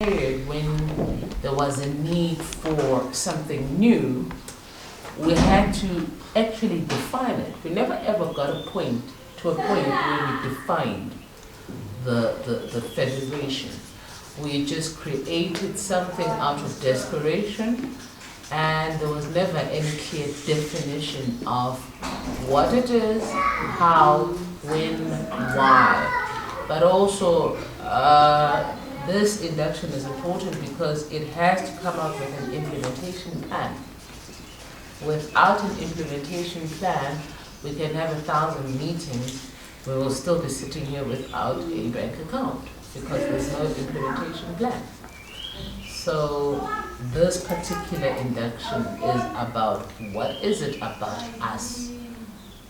period when there was a need for something new, we had to actually define it. We never ever got to a point where we defined the federation. We just created something out of desperation, and there was never any clear definition of what it is, how, when, why. But also, this induction is important because it has to come up with an implementation plan. Without an implementation plan, we can have 1,000 meetings, we will still be sitting here without a bank account because there's no implementation plan. So this particular induction is about what is it about us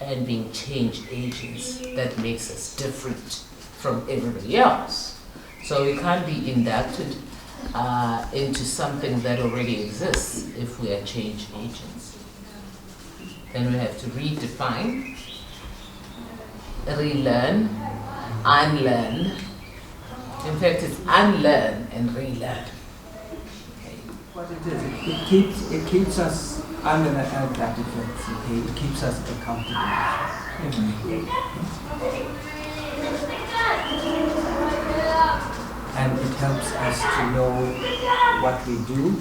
and being change agents that makes us different from everybody else. So we can't be inducted into something that already exists if we are change agents. Then we have to redefine, relearn, unlearn. In fact, it's unlearn and relearn. What it is, it keeps us, I'm going to add that effect, okay? It keeps us accountable. And it helps us to know what we do.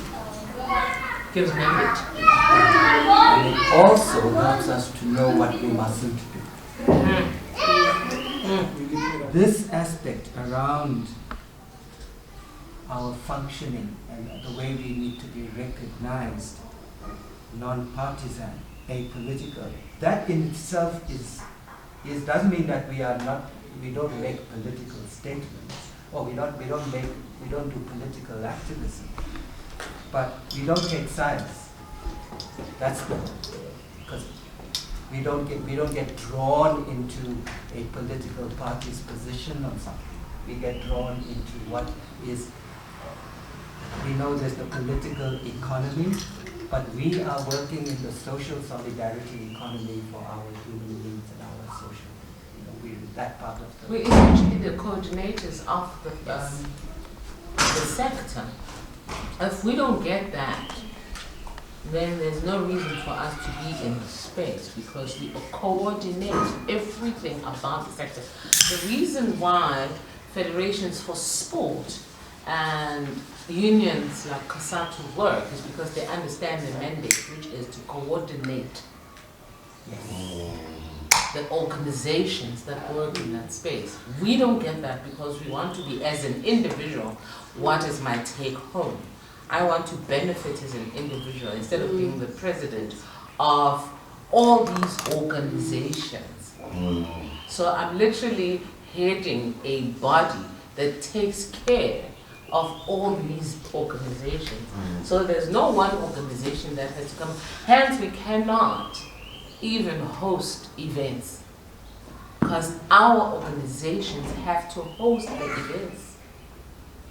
Gives mandate. And it also helps us to know what we mustn't do. This aspect around our functioning and the way we need to be recognized, non-partisan, apolitical, that in itself doesn't mean that we don't make political statements, or we don't do political activism, but we don't take sides. That's good, because we don't get drawn into a political party's position on something. We get drawn into what is. We know there's the political economy, but we are working in the social solidarity economy for our human needs and our social. We're that part of the. We're essentially the coordinators of the sector. If we don't get that, then there's no reason for us to be in the space because we coordinate everything about the sector. The reason why federations for sport and unions like COSATU work is because they understand the mandate, which is to coordinate the organizations that work in that space. We don't get that because we want to be, as an individual, what is my take home? I want to benefit as an individual instead of being the president of all these organizations. So I'm literally heading a body that takes care of all these organizations. So there's no one organization that has come. Hence, we cannot even host events because our organizations have to host the events.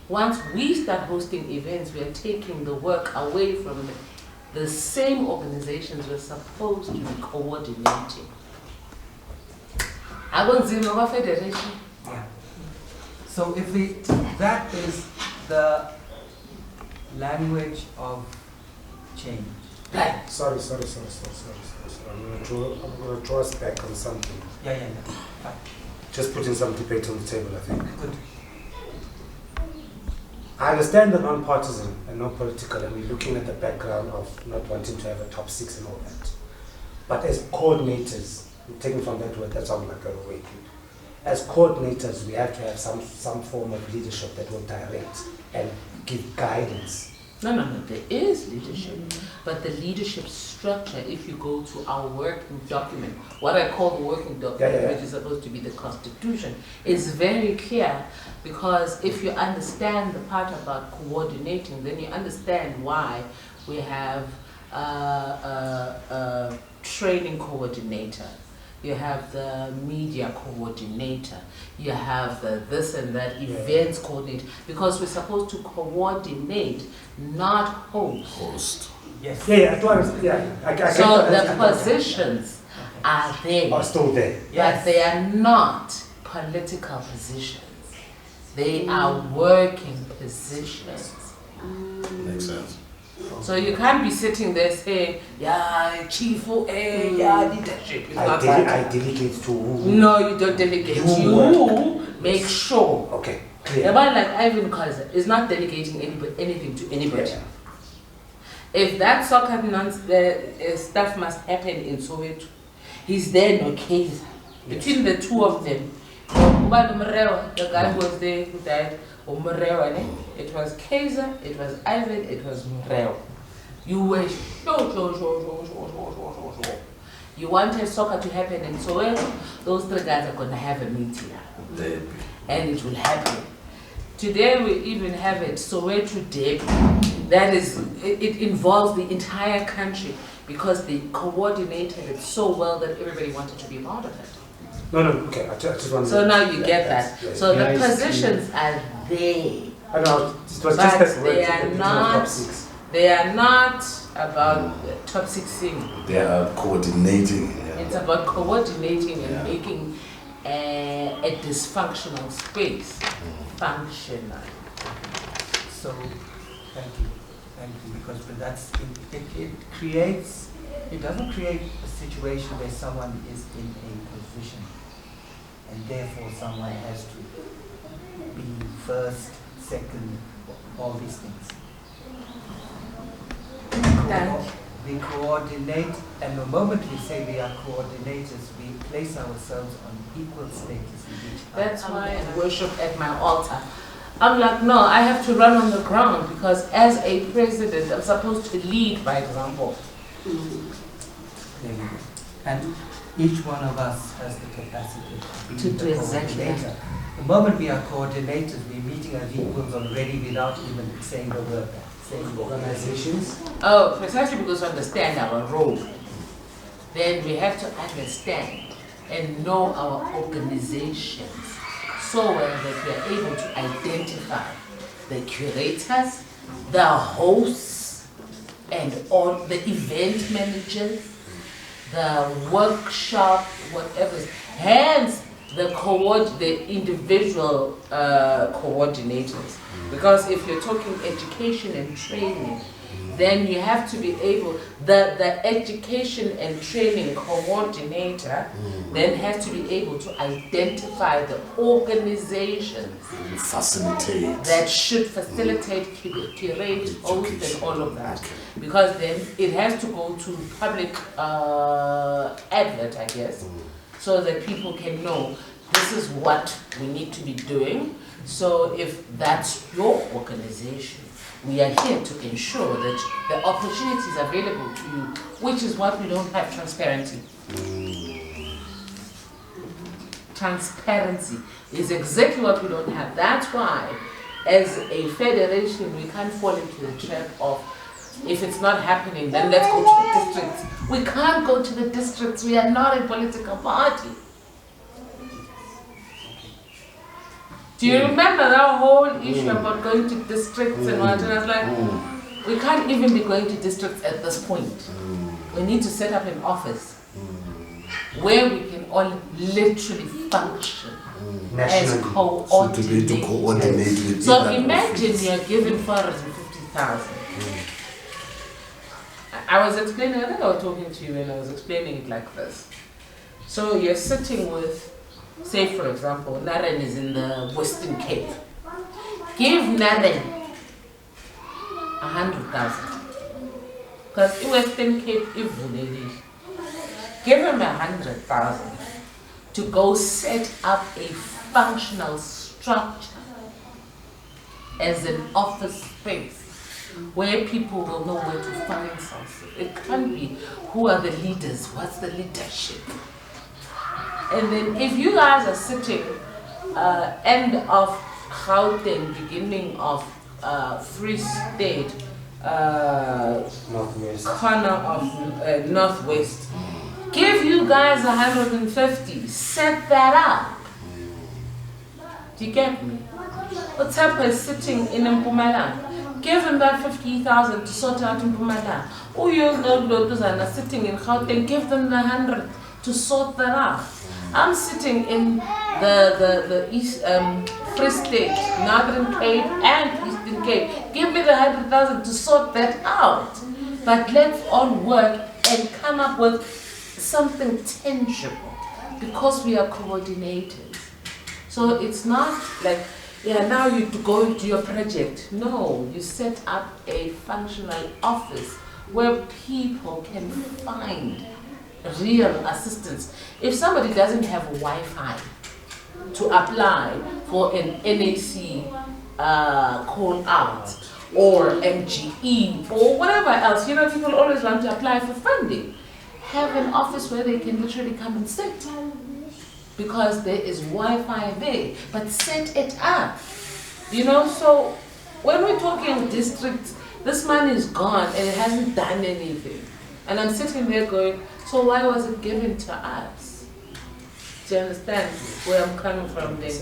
Once we start hosting events, we are taking the work away from the same organizations we're supposed to be coordinating. Abonzima Federation. Yeah. So that is the language of change. Right. Sorry. I'm going to draw us back on something. Yeah. Fine. Just putting some debate on the table, I think. Good. I understand the non-partisan and non-political, and we're looking at the background of not wanting to have a top six and all that. But as coordinators, taking from that word, that's all I'm going to wait. As coordinators, we have to have some form of leadership that will direct and give guidance. No, there is leadership. But the leadership structure, if you go to our working document, what I call the working document, which is supposed to be the Constitution, is very clear because if you understand the part about coordinating, then you understand why we have a training coordinator. You have the media coordinator, you have the this and that events coordinator, because we're supposed to coordinate, not host. Yes. So the positions are there. Are still there. But they are not political positions. They are working positions. Makes sense. So you can't be sitting there saying, yeah, chief, yeah, leadership. It's not like I delegate to who? no, you don't delegate. You make sure. Okay, The clear. man like Ivan Kaiser is not delegating anything to anybody. If that soccer stuff must happen in Soweto, he's there no case. Between the two of them, the guy who was there who died, it was Kaiser, it was Ivan, it was Mureo. You were you wanted soccer to happen in Soweto, those three guys are going to have a meeting. And it will happen. Today we even have it Soweto Day. That is, it involves the entire country because they coordinated it so well that everybody wanted to be part of it. No, okay, I just want to... So now you get that. Yes. So Yeah, the positions are there. I know, it was But just that word, they are not- top six. They are not about the top 16. They are coordinating. It's about coordinating and Yeah. making a dysfunctional space functional. So, thank you, because that's it creates. It doesn't create a situation where someone is in a position, and therefore someone has to be first, second, all these things. We coordinate, and the moment we say we are coordinators, we place ourselves on equal status with each other. That's why I worship at my altar. I'm like, no, I have to run on the ground because as a president, I'm supposed to lead by example. There we go. And each one of us has the capacity to To be do the exactly coordinator. The moment we are coordinators, we're meeting as equals already without even saying the word. Organizations? Oh, precisely because we understand our role. Then we have to understand and know our organizations so well that we are able to identify the curators, the hosts, and all the event managers, the workshop, whatever. Hence, the individual coordinators. Because if you're talking education and training, then you have to be able, the education and training coordinator then has to be able to identify the organizations Facilitate. that should facilitate, curate, host, and all of that. Because then it has to go to public advert, I guess, so that people can know this is what we need to be doing. So if that's your organization, we are here to ensure that the opportunities are available to you, which is what we don't have, transparency. Transparency is exactly what we don't have. That's why, as a federation, we can't fall into the trap of, if it's not happening, then let's go to the districts. We can't go to the districts. We are not a political party. Do you remember that whole issue about going to districts and what? And I was like, we can't even be going to districts at this point. We need to set up an office where we can all literally function as So to be to coordinate with So that imagine office. you're given 450,000. I was explaining, I think I was talking to you and I was explaining it like this. So you're sitting with, say for example, Naren is in the Western Cape. Give Naren 100,000. Because in Western Cape, give him 100,000 to go set up a functional structure as an office space where people will know where to find something. It can't be who are the leaders, what's the leadership. And then if you guys are sitting end of Gauteng, beginning of Free State, Northwest. corner of Northwest, give you guys 150, set that up. Do you get me? Otapa is sitting in Mpumalanga. Give him that 50,000 to sort out in Mpumalanga. Those are sitting in Gauteng, give them the 100 to sort that out. I'm sitting in the east Free State, Northern Cape, and Eastern Cape. Give me the 100,000 to sort that out. But let's all work and come up with something tangible because we are coordinators. So it's not like, yeah, now you go into your project. No, you set up a functional office where people can find real assistance. If somebody doesn't have Wi-Fi to apply for an NAC call out or MGE or whatever else, you know, people always want to apply for funding. Have an office where they can literally come and sit because there is Wi-Fi there, but set it up. You know, so when we're talking districts, this money is gone and it hasn't done anything. And I'm sitting there going, so why was it given to us? Do you understand where I'm coming from then?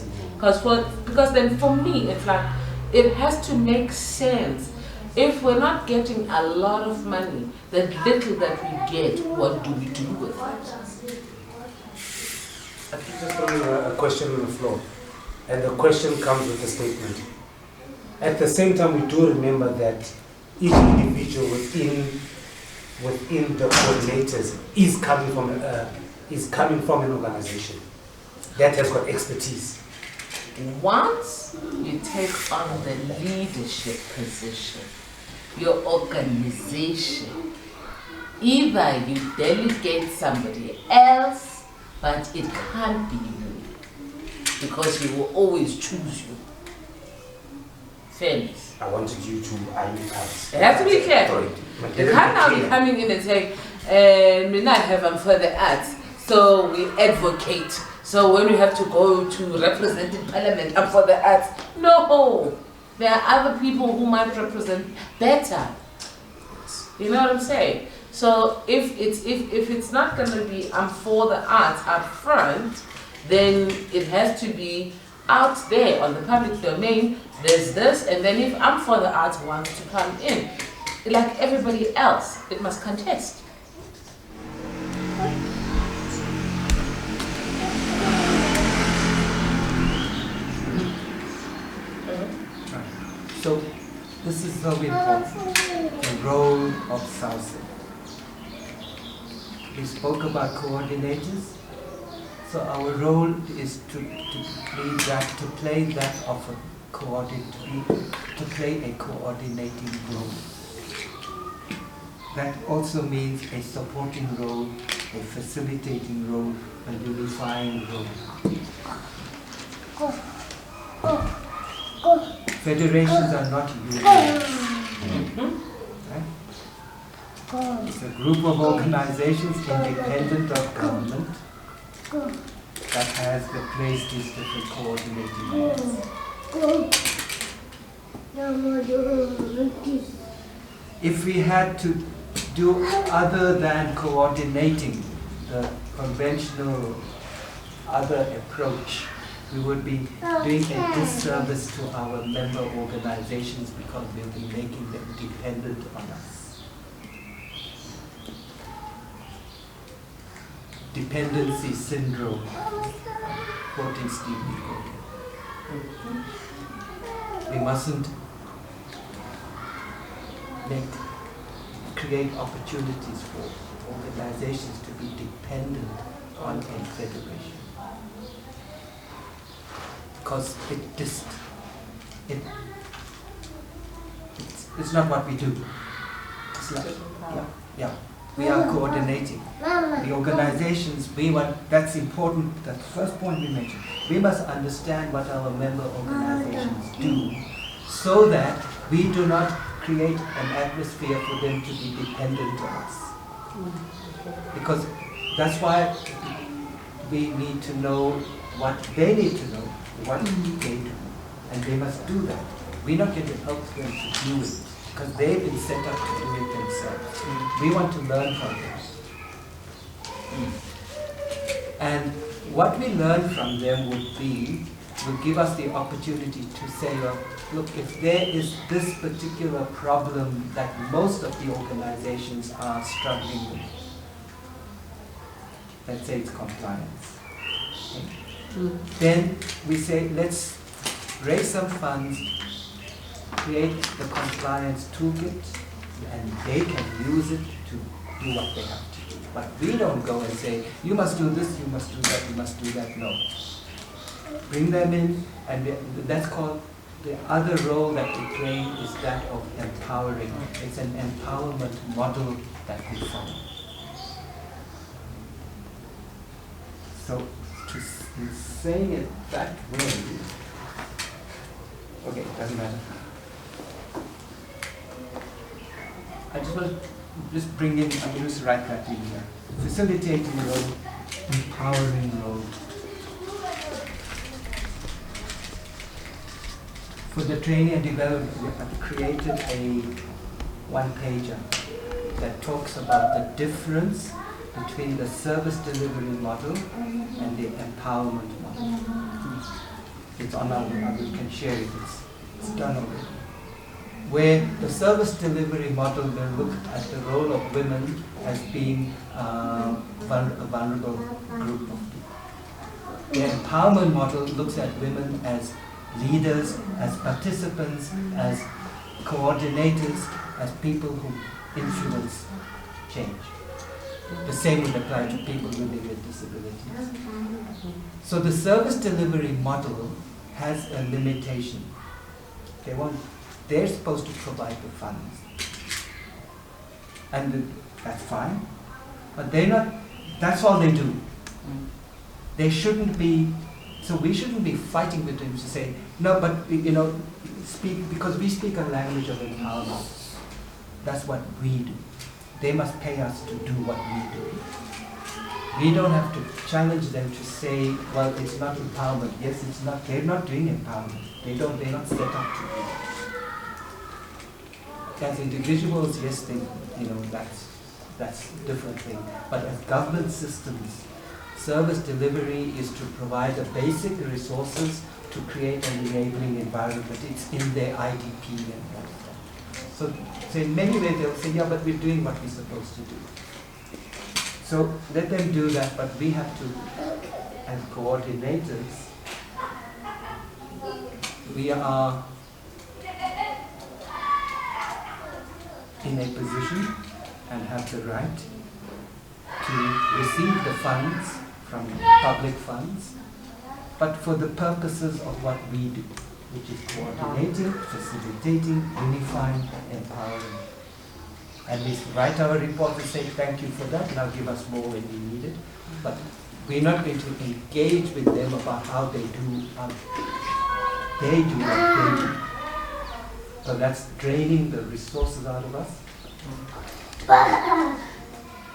Because then for me, it's like, it has to make sense. If we're not getting a lot of money, the little that we get, what do we do with it? I think just throwing a question on the floor, and the question comes with a statement. At the same time, we do remember that each individual within the coordinators is coming from an organization that has got expertise. Once you take on the leadership position, your organization, either you delegate somebody else, but it can't be you, because he will always choose you. Fairness. I wanted you to us. It has to be careful. You can't now be coming in and saying, we not have for the arts, so we advocate. So when we have to go to represent in Parliament, I'm for the arts. No, there are other people who might represent better. You know what I'm saying? So if it's not going to be I'm for the arts up front, then it has to be out there on the public domain. There's this, and then if I'm for the arts wants to come in, like everybody else, it must contest. So this is so important, the role of Sauccif. We spoke about coordinators, so our role is to play that of a to play a coordinating role. That also means a supporting role, a facilitating role, a unifying role. Federations are not unions. Right? It's a group of organizations independent of government that has replaced these different coordinating roles. If we had to do other than coordinating, the conventional other approach, we would be doing a disservice to our member organizations because we'll be making them dependent on us. Dependency syndrome, quoting Steve Biko. We mustn't create opportunities for organizations to be dependent on a federation. Because it's not what we do. It's like, we are coordinating. The organizations, that's important, that's the first point we mentioned. We must understand what our member organizations do so that we do not create an atmosphere for them to be dependent on us. Because that's why we need to know what they need to know, what they do, and they must do that. We're not going to help them to do it because they've been set up to do it themselves. We want to learn from them. And what we learn from them will give us the opportunity to say, look, if there is this particular problem that most of the organizations are struggling with, let's say it's compliance, then we say, let's raise some funds, create the compliance toolkit, and they can use it to do what they have to do. But we don't go and say, you must do this, you must do that, you must do that. No. Bring them in, and that's called, the other role that we play is that of empowering. It's an empowerment model that we follow. So, in saying it that way, okay, doesn't matter. I just want to just bring in, I'm going to write that in here. Facilitating role, empowering role. For the training and development, we have created a one-pager that talks about the difference between the service delivery model and the empowerment model. It's on our website, we can share it, it's done already. Where the service delivery model will look at the role of women as being a vulnerable group of people. The empowerment model looks at women as leaders, as participants, as coordinators, as people who influence change. The same would apply to people living with disabilities. So the service delivery model has a limitation. They're supposed to provide the funds. And that's fine. But they're not, that's all they do. They shouldn't be, so we shouldn't be fighting with them to say, no, but because we speak a language of empowerment. That's what we do. They must pay us to do what we do. We don't have to challenge them to say, well, it's not empowerment. Yes, it's not. They're not doing empowerment. They're not set up to do it. As individuals, yes, that's a different thing. But as government systems, service delivery is to provide the basic resources to create an enabling environment. It's in their IDP and all of that. So in many ways they'll say, yeah, but we're doing what we're supposed to do. So let them do that, but we have to, as coordinators, we are in a position and have the right to receive the funds from public funds, but for the purposes of what we do, which is coordinating, facilitating, unifying, empowering. And we write our report and say, thank you for that, now give us more when we need it. But we're not going to engage with them about how they do what they do. So that's draining the resources out of us.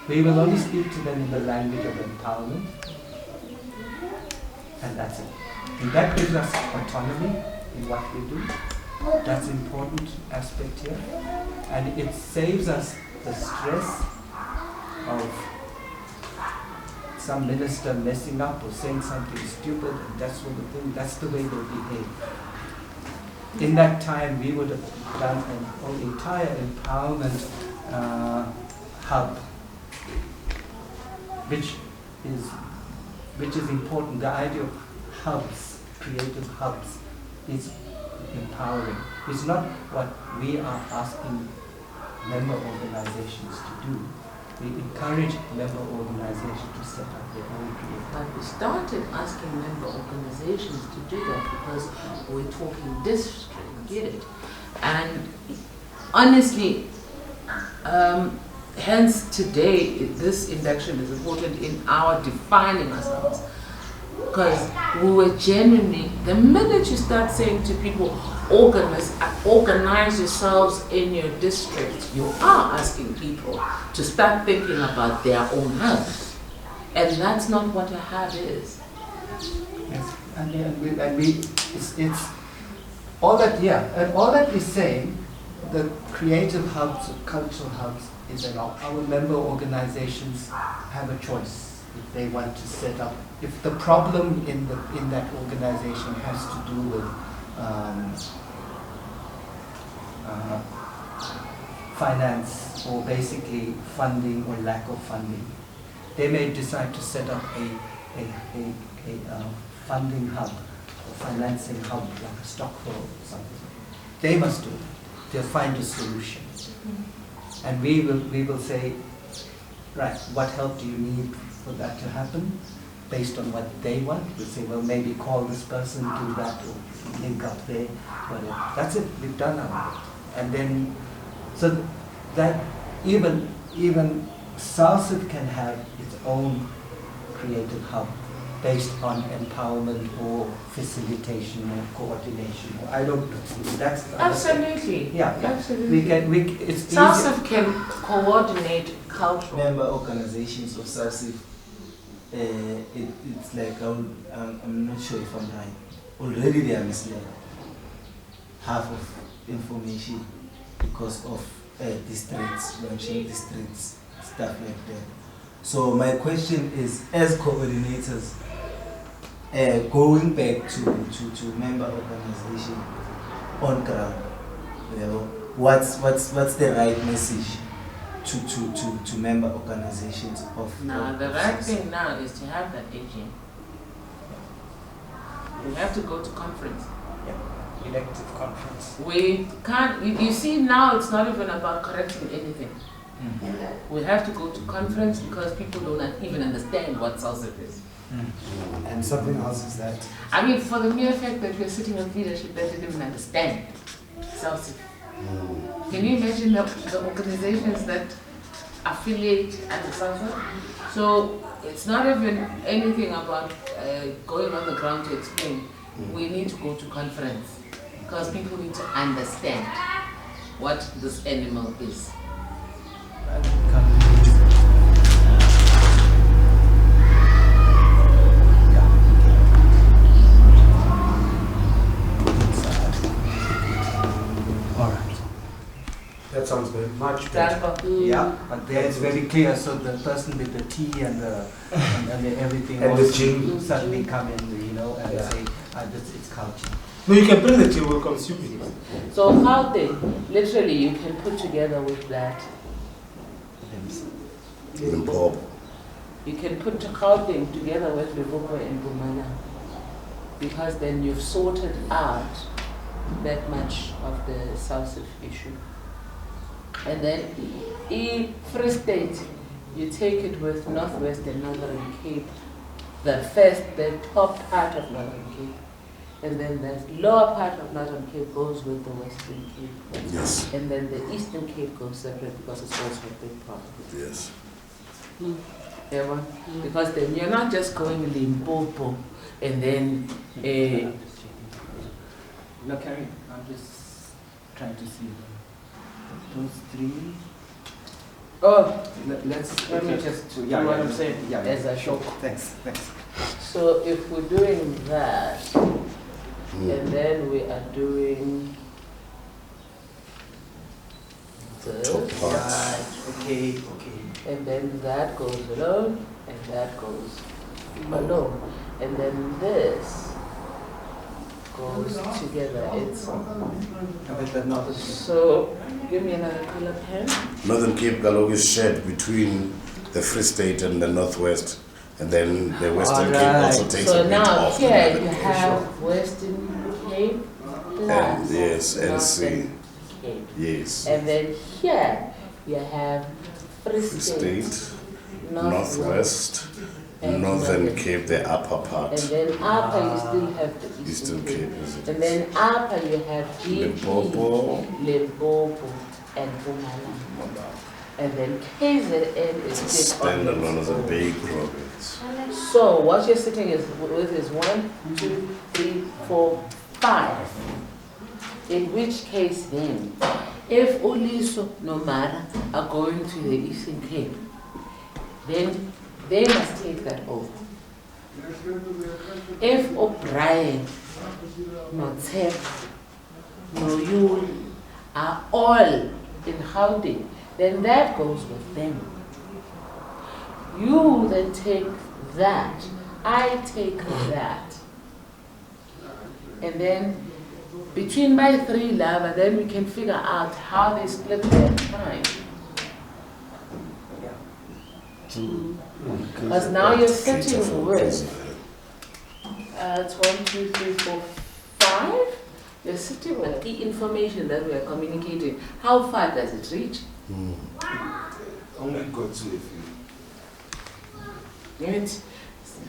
We will only speak to them in the language of empowerment. And that's it. And that gives us autonomy in what we do. That's an important aspect here. And it saves us the stress of some minister messing up or saying something stupid, and that's what the thing, that's the way they behave. In that time, we would have done an entire empowerment hub, which is important. The idea of hubs, creative hubs, is empowering. It's not what we are asking member organizations to do. We encourage member organizations to set up their own creative. But we started asking member organizations to do that because we're talking district, get it? And honestly, hence today, this induction is important in our defining ourselves. Because we were genuinely, the minute you start saying to people, organize yourselves in your district, you are asking people to start thinking about their own hubs. And that's not what a hub is. Yes, it's all that, yeah, and all that we're saying, the creative hubs, cultural hubs, is that our member organizations have a choice. If they want to set up, if the problem in that organization has to do with finance or basically funding or lack of funding, they may decide to set up a funding hub. or financing hub like a Stockholm or something. They must do it. They'll find a solution. And we will say, right, what help do you need for that to happen? Based on what they want, we'll say, well, maybe call this person, do that, or link up there, whatever. That's it, we've done our bit. And then, so that even Sauccif can have its own creative hub based on empowerment or facilitation or coordination. Or I don't know. That's Absolutely. yeah. Absolutely. It's Sauccif can coordinate cultural. Member organizations of Sauccif, it's like, I'm not sure if I'm right. Already they are misled. Half of information because of districts, launching districts, stuff like that. So my question is, as coordinators, going back to member organization on ground, you know, what's the right message to member organizations of? Now, the right thing now is to have that AGM. We have to go to conference. elective conference. We can't, you see now it's not even about correcting anything. We have to go to conference because people don't even understand what Sauccif is. And something else is that I mean, for the mere fact that we're sitting with leadership that didn't even understand Sauccif. Can you imagine the organizations that affiliate under Sauccif? So it's not even anything about going on the ground to explain. We need to go to conference because people need to understand what this animal is. that sounds very much better. Yeah, but there it's very clear. So the person with the tea and the everything And the else gym. suddenly come in, you know, and Yeah. say, it's culture. No, you can bring the tea, we'll consume it. So how they literally you can put together with that. Limpopo. You can put Gauteng together with Limpopo and Bumana because then you've sorted out that much of the Sauccif issue. And then Free State, you take it with Northwest and Northern Cape, the top part of Northern Cape. And then the lower part of Northern Cape goes with the Western Cape. Yes. And then the Eastern Cape goes separate because it's also a big property. Yes. Yeah, because then you're not just going Limpopo and then No, carry. I'm just trying to see those three. Let's let me just do yeah, what yeah, I'm saying yeah, as a sure. shock. Thanks. So if we're doing that, and then we are doing this, Top part. Right. Okay. and then that goes alone, and that goes alone, and then this goes together. It's so. Give me another color pen. Northern Cape Galog is shared between the Free State and the Northwest, and then the Western Cape also takes a So bit now off. the here Northern you Cape. have Western Cape plus And yes, NC. Northern Cape. Yes. And then here you have Free Free State, State, Northwest, and Northern Cape, the upper and part. then upper you still have the Eastern Eastern Cape, Cape. is it? And then upper you have Limpopo. Limpopo, and Mpumalanga. And then KZN is It's still on its standalone as a own. big province. So what you're sitting with is 1, 2, 3, 4, 5. In which case then, if Uliso Nomara are going to the Eastern Cape, then they must take that over. If O'Brien, no Tep, no Yul are all in Gauteng, then that goes with them. You then take that, I take that. And then between my three lava, then we can figure out how they split their time. Because now you're sitting with It's 1, 2, 3, 4, 5. You're sitting with the information that we are communicating. How far does it reach? Only got to a few.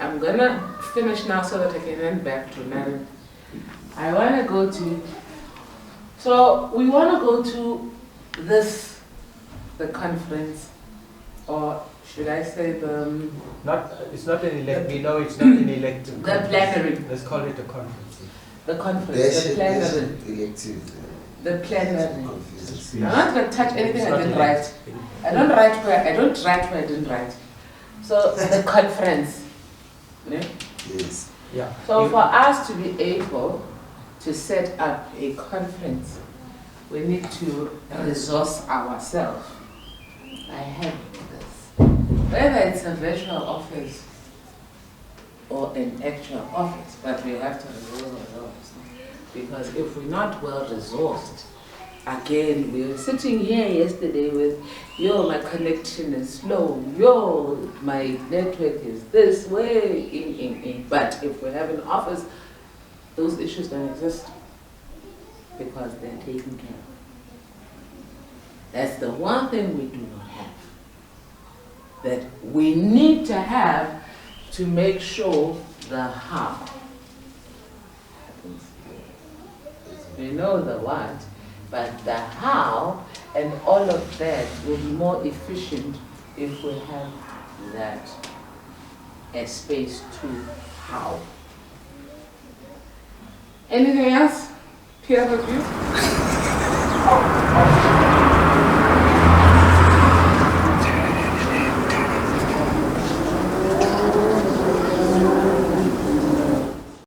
I'm gonna finish now so that I can hand back to Naren. I wanna go to, so we wanna go to the conference, or should I say It's not an elect. We know it's not an elective. the conference. plenary, Let's call it a conference. the conference, the plenary, the plenary. I'm not gonna touch anything I didn't write. I don't write where I didn't write. So the conference. Yeah? Yes. Yeah. So for us to be able to set up a conference, we need to resource ourselves. I have this. Whether it's a virtual office or an actual office, but we have to resource ourselves. Because if we're not well resourced, again, we were sitting here yesterday with, my connection is slow, my network is this way, But if we have an office, those issues don't exist because they're taken care of. That's the one thing we do not have, that we need to have to make sure the how happens. We know the what, but the how and all of that will be more efficient if we have that as space to how. Anything else? Peer review?